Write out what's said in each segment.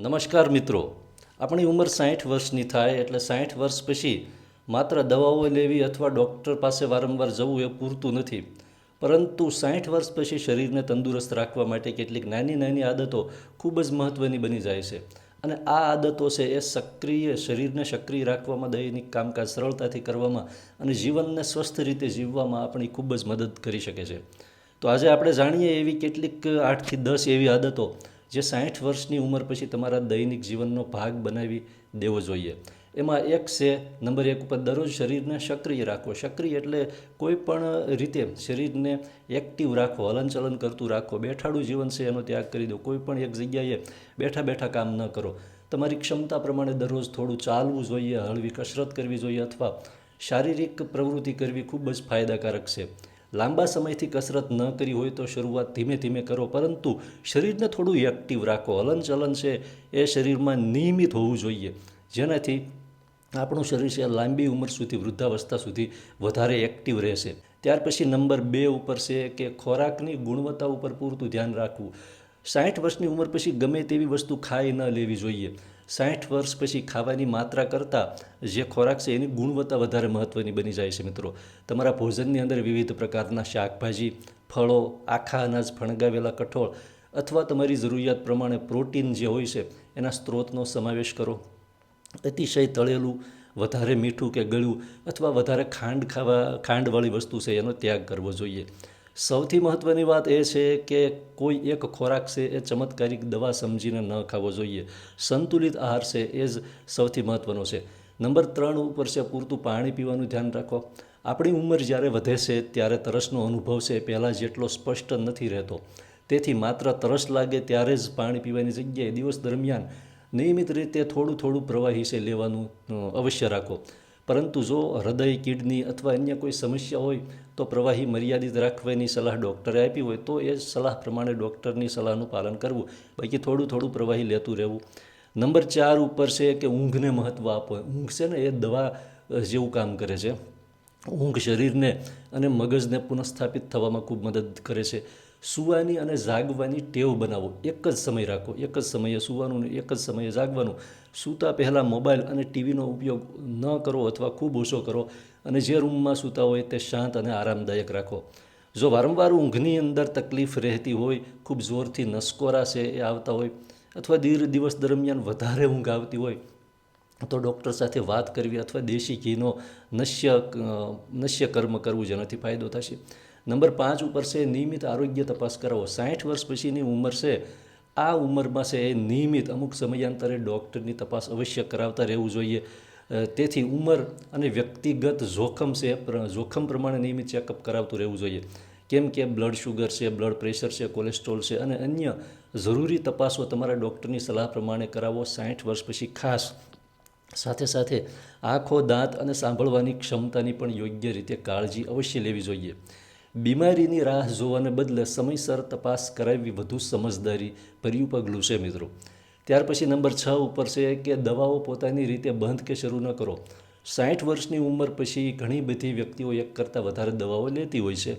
નમસ્કાર મિત્રો, આપણી ઉંમર 60 વર્ષની થાય એટલે 60 વર્ષ પછી માત્ર દવાઓ લેવી અથવા ડૉક્ટર પાસે વારંવાર જવું એ પૂરતું નથી, પરંતુ 60 વર્ષ પછી શરીરને તંદુરસ્ત રાખવા માટે કેટલીક નાની નાની આદતો ખૂબ જ મહત્ત્વની બની જાય છે. અને આ આદતો છે એ શરીરને સક્રિય રાખવામાં, દૈનિક કામકાજ સરળતાથી કરવામાં અને જીવનને સ્વસ્થ રીતે જીવવામાં આપણી ખૂબ જ મદદ કરી શકે છે. તો આજે આપણે જાણીએ એવી કેટલીક 8 થી 10 એવી આદતો જે 60 વર્ષની ઉંમર પછી તમારા દૈનિક જીવનનો ભાગ બનાવી દેવો જોઈએ. એમાં એક છે નંબર 1 ઉપર દરરોજ શરીરને સક્રિય રાખવો. સક્રિય એટલે કોઈ પણ રીતે શરીરને એક્ટિવ રાખવો, હલનચલન કરતું રાખવો. બેઠાડું જીવન છે એનો ત્યાગ કરી દો. કોઈ પણ એક જગ્યાએ બેઠા બેઠા કામ ન કરો. તમારી ક્ષમતા પ્રમાણે દરરોજ થોડું ચાલવું જોઈએ, હળવી કસરત કરવી જોઈએ અથવા શારીરિક પ્રવૃત્તિ કરવી ખૂબ જ ફાયદાકારક છે. લાંબા સમયથી કસરત ન કરી હોય તો શરૂઆત ધીમે ધીમે કરો, પરંતુ શરીરને થોડું એક્ટિવ રાખો. હલનચલન છે એ શરીરમાં નિયમિત હોવું જોઈએ, જેનાથી આપણું શરીર છે લાંબી ઉંમર સુધી, વૃદ્ધાવસ્થા સુધી વધારે એક્ટિવ રહેશે. ત્યાર પછી નંબર 2 ઉપર છે કે ખોરાકની ગુણવત્તા ઉપર પૂરતું ધ્યાન રાખવું. 60 વર્ષની ઉંમર પછી ગમે તેવી વસ્તુ ખાઈ ન લેવી જોઈએ. 60 વર્ષ પછી ખાવાની માત્રા કરતાં જે ખોરાક છે એની ગુણવત્તા વધારે મહત્ત્વની બની જાય છે. મિત્રો, તમારા ભોજનની અંદર વિવિધ પ્રકારના શાકભાજી, ફળો, આખા અનાજ, ફણગાવેલા કઠોળ અથવા તમારી જરૂરિયાત પ્રમાણે પ્રોટીન જે હોય છે એના સ્ત્રોતનો સમાવેશ કરો. અતિશય તળેલું, વધારે મીઠું કે ગળ્યું અથવા વધારે ખાંડવાળી વસ્તુ છે એનો ત્યાગ કરવો જોઈએ. સૌથી મહત્ત્વની વાત એ છે કે કોઈ એક ખોરાક છે એ ચમત્કારિક દવા સમજીને ન ખાવો જોઈએ. સંતુલિત આહાર છે એ જ સૌથી મહત્ત્વનો છે. નંબર 3 ઉપર છે પૂરતું પાણી પીવાનું ધ્યાન રાખો. આપણી ઉંમર જ્યારે વધે છે ત્યારે તરસનો અનુભવ છે પહેલાં જેટલો સ્પષ્ટ નથી રહેતો. તેથી માત્ર તરસ લાગે ત્યારે જ પાણી પીવાની જગ્યાએ દિવસ દરમિયાન નિયમિત રીતે થોડું થોડું પ્રવાહી છે લેવાનું અવશ્ય રાખો. પરંતુ જો હૃદય, કિડની અથવા અન્ય કોઈ સમસ્યા હોય તો પ્રવાહી મર્યાદિત રાખવાની સલાહ ડૉક્ટરે આપી હોય તો એ સલાહ પ્રમાણે ડૉક્ટરની સલાહનું પાલન કરવું. બાકી થોડું થોડું પ્રવાહી લેતું રહેવું. નંબર 4 ઉપર છે કે ઊંઘને મહત્ત્વ આપો. ઊંઘ છે ને એ દવા જેવું કામ કરે છે. ઊંઘ શરીરને અને મગજને પુનઃસ્થાપિત થવામાં ખૂબ મદદ કરે છે. સૂવાની અને જાગવાની ટેવ બનાવો. એક જ સમય રાખો, એક જ સમયે સૂવાનું ને એક જ સમયે જાગવાનું. સૂતા પહેલાં મોબાઈલ અને ટીવીનો ઉપયોગ ન કરો અથવા ખૂબ ઓછો કરો, અને જે રૂમમાં સૂતા હોય તે શાંત અને આરામદાયક રાખો. જો વારંવાર ઊંઘની અંદર તકલીફ રહેતી હોય, ખૂબ જોરથી નસકોરા છે એ આવતા હોય અથવા દિવસ દરમિયાન વધારે ઊંઘ આવતી હોય તો ડૉક્ટર સાથે વાત કરવી અથવા દેશી ઘીનો નશ્ય કર્મ કરવું, જેનાથી ફાયદો થશે. નંબર 5 ઉપર છે નિયમિત આરોગ્ય તપાસ કરાવો. 60 વર્ષ પછીની ઉંમર છે, આ ઉંમરમાં છે એ નિયમિત અમુક સમયાંતરે ડૉક્ટરની તપાસ અવશ્ય કરાવતા રહેવું જોઈએ. તેથી ઉંમર અને વ્યક્તિગત જોખમ પ્રમાણે નિયમિત ચેકઅપ કરાવતું રહેવું જોઈએ. કેમ કે બ્લડ શુગર છે, બ્લડ પ્રેશર છે, કોલેસ્ટ્રોલ છે અને અન્ય જરૂરી તપાસો તમારા ડૉક્ટરની સલાહ પ્રમાણે કરાવો 60 વર્ષ પછી ખાસ. સાથે સાથે આંખો, દાંત અને સાંભળવાની ક્ષમતાની પણ યોગ્ય રીતે કાળજી અવશ્ય લેવી જોઈએ. બીમારીની રાહ જોવાને બદલે સમયસર તપાસ કરાવવી વધુ સમજદારી ભર્યું પગલું છે. મિત્રો, ત્યાર પછી નંબર 6 ઉપર છે કે દવાઓ પોતાની રીતે બંધ કે શરૂ ન કરો. 60 વર્ષની ઉંમર પછી ઘણી બધી વ્યક્તિઓ એક કરતાં વધારે દવાઓ લેતી હોય છે.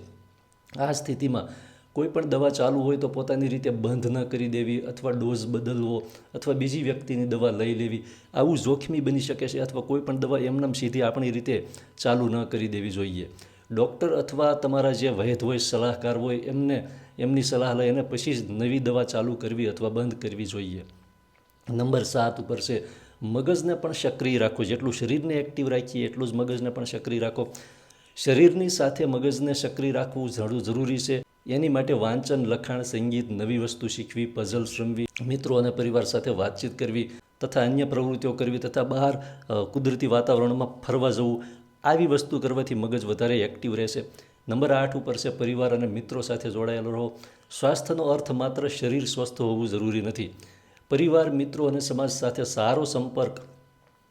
આ સ્થિતિમાં કોઈ પણ દવા ચાલુ હોય તો પોતાની રીતે બંધ ન કરી દેવી અથવા ડોઝ બદલવો અથવા બીજી વ્યક્તિની દવા લઈ લેવી, આવું જોખમી બની શકે છે. અથવા કોઈ પણ દવા એમનેમ સીધી આપણી રીતે ચાલુ ન કરી દેવી જોઈએ. ડૉક્ટર અથવા તમારા જે વૈદ હોય, સલાહકાર હોય, એમની સલાહ લઈને પછી જ નવી દવા ચાલુ કરવી અથવા બંધ કરવી જોઈએ. નંબર 7 ઉપર છે મગજને પણ સક્રિય રાખો. જેટલું શરીરને એક્ટિવ રાખીએ એટલું જ મગજને પણ સક્રિય રાખો. શરીરની સાથે મગજને સક્રિય રાખવું જરૂરી છે. એની માટે વાંચન, લખાણ, સંગીત, નવી વસ્તુ શીખવી, પઝલ્સ રમવી, મિત્રો અને પરિવાર સાથે વાતચીત કરવી તથા અન્ય પ્રવૃત્તિઓ કરવી તથા બહાર કુદરતી વાતાવરણમાં ફરવા જવું, આવી વસ્તુ કરવાથી મગજ વધારે એક્ટિવ રહેશે. નંબર 8 ઉપર છે પરિવાર અને મિત્રો સાથે જોડાયેલો રહો. સ્વાસ્થ્યનો અર્થ માત્ર શરીર સ્વસ્થ હોવું જરૂરી નથી. પરિવાર, મિત્રો અને સમાજ સાથે સારો સંપર્ક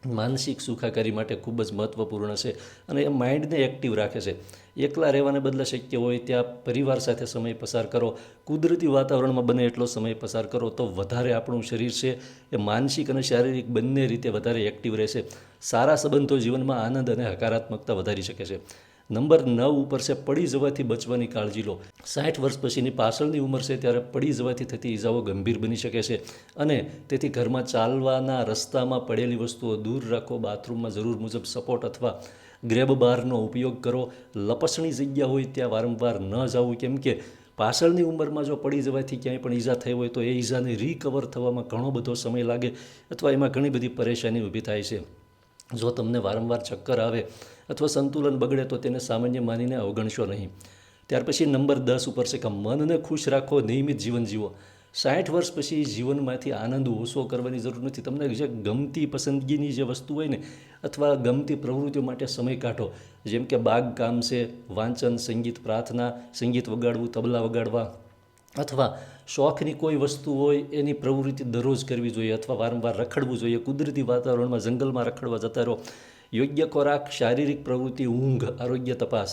માનસિક સુખાકારી માટે ખૂબ જ મહત્ત્વપૂર્ણ છે અને એ માઇન્ડને એક્ટિવ રાખે છે. એકલા રહેવાને બદલે શક્ય હોય ત્યાં પરિવાર સાથે સમય પસાર કરો. કુદરતી વાતાવરણમાં બને એટલો સમય પસાર કરો તો વધારે આપણું શરીર છે એ માનસિક અને શારીરિક બંને રીતે વધારે એક્ટિવ રહેશે. સારા સંબંધો જીવનમાં આનંદ અને હકારાત્મકતા વધારી શકે છે. નંબર 9 ઉપર છે પડી જવાથી બચવાની કાળજી લો. 60 વર્ષ પછીની પાછળની ઉંમર છે ત્યારે પડી જવાથી થતી ઈજાઓ ગંભીર બની શકે છે અને તેથી ઘરમાં ચાલવાના રસ્તામાં પડેલી વસ્તુઓ દૂર રાખો. બાથરૂમમાં જરૂર મુજબ સપોર્ટ અથવા ગ્રેબ બારનો ઉપયોગ કરો. લપસણી જગ્યા હોય ત્યાં વારંવાર ન જવું, કેમ કે પાછળની ઉંમરમાં જો પડી જવાથી ક્યાંય પણ ઈજા થઈ હોય તો એ ઈજાને રિકવર થવામાં ઘણો બધો સમય લાગે અથવા એમાં ઘણી બધી પરેશાની ઊભી થાય છે. જો તમને વારંવાર ચક્કર આવે અથવા સંતુલન બગડે તો તેને સામાન્ય માનીને અવગણશો નહીં. ત્યાર પછી નંબર 10 ઉપર છે કે મનને ખુશ રાખો, નિયમિત જીવન જીવો. 60 વર્ષ પછી જીવનમાંથી આનંદ ઓછો કરવાની જરૂર નથી. તમને જે ગમતી પસંદગીની જે વસ્તુ હોય ને અથવા ગમતી પ્રવૃત્તિઓ માટે સમય કાઢો, જેમ કે બાગકામ છે, વાંચન, સંગીત, પ્રાર્થના, સંગીત વગાડવું, તબલા વગાડવા અથવા શોખની કોઈ વસ્તુ હોય એની પ્રવૃત્તિ દરરોજ કરવી જોઈએ અથવા વારંવાર રખડવું જોઈએ. કુદરતી વાતાવરણમાં જંગલમાં રખડવા જતા રહો. યોગ્ય ખોરાક, શારીરિક પ્રવૃત્તિ, ઊંઘ, આરોગ્ય તપાસ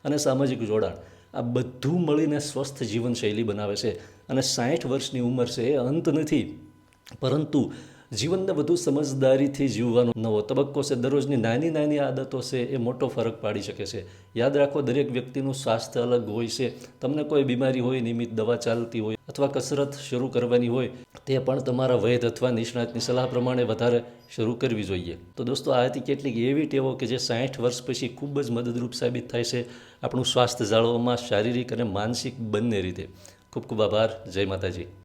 અને સામાજિક જોડાણ, આ બધું મળીને સ્વસ્થ જીવનશૈલી બનાવે છે. અને 60 વર્ષની ઉંમર છે એ અંત નથી, પરંતુ જીવનને વધુ સમજદારીથી જીવવાનો નવો તબક્કો છે. દરરોજની નાની નાની આદતો છે એ મોટો ફરક પાડી શકે છે. યાદ રાખો, દરેક વ્યક્તિનું સ્વાસ્થ્ય અલગ હોય છે. તમને કોઈ બીમારી હોય, નિયમિત દવા ચાલતી હોય અથવા કસરત શરૂ કરવાની હોય, તે પણ તમારા વૈદ અથવા નિષ્ણાતની સલાહ પ્રમાણે વધારે શરૂ કરવી જોઈએ. તો દોસ્તો, આ હતી કેટલીક એવી ટેવો કે જે 60 વર્ષ પછી ખૂબ જ મદદરૂપ સાબિત થાય છે આપણું સ્વાસ્થ્ય જાળવવામાં, શારીરિક અને માનસિક બંને રીતે. ખૂબ ખૂબ આભાર. જય માતાજી.